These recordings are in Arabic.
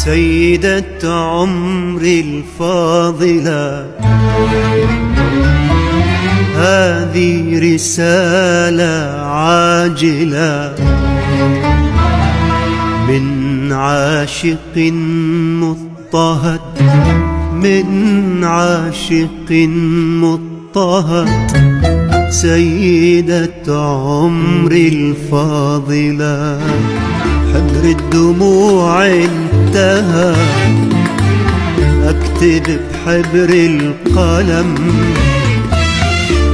سيدة عمري الفاضلة، هذه رسالة عاجلة من عاشق مضطهد، من عاشق مضطهد. سيدة عمري الفاضلة، حبر الدموع انتهى، اكتب بحبر القلم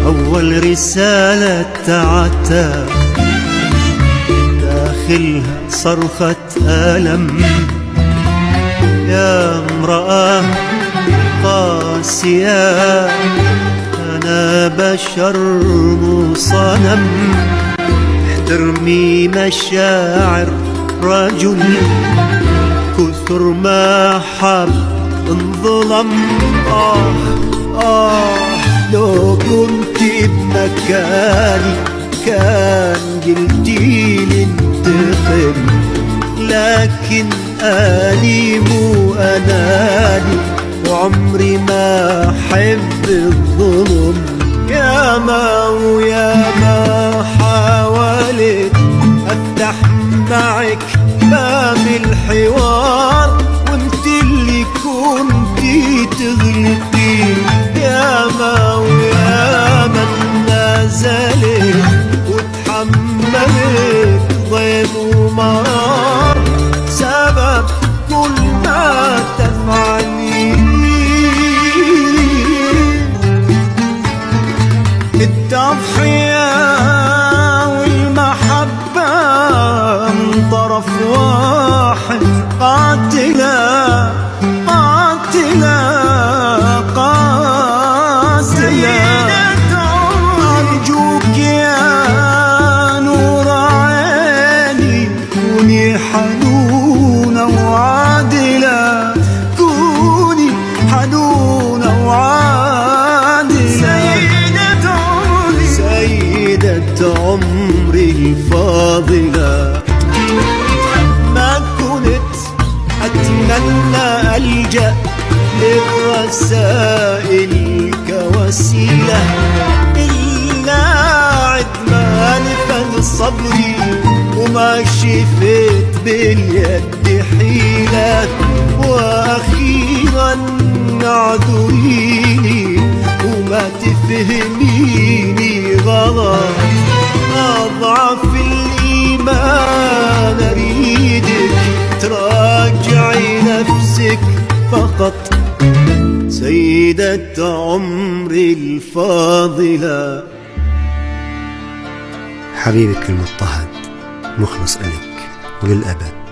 أول رسالة تعتاب، داخلها صرخة ألم. يا امرأة قاسية، أنا بشر مو صنم، احترمي مشاعر رجل كثر ما حب انظلم. لو كنت بمكاني كان قلتيلي انتقم، لكن أني مو أناني وعمري ما أحب الظلم. ياما وياما حاولت أفتح معك باب الحوار، وانت اللي كنتي تغلطي. ياما وياما نزلت وتحملت ضيم ومرار، سبب كل ما تفعلي التضحية والمحبة من طرف واحد، قاتلة قاتلة قاتلة. أرجوك يا نور عيني كوني حنونة وعادلة، كوني حنونة وعادلة. سيدة عمري الفاضلة، ما كنت أتمنى ألجأ للرسائل كوسيلة، إلا عدمان فن صبري وما شفت باليد حيلة. وأخيرا اعذريني وما تفهميني غلط، أضعف الإيمان أريدك تراجعي نفسك فقط. سيدة عمري الفاضلة، حبيبك المضطهد مخلص إلك وللأبد.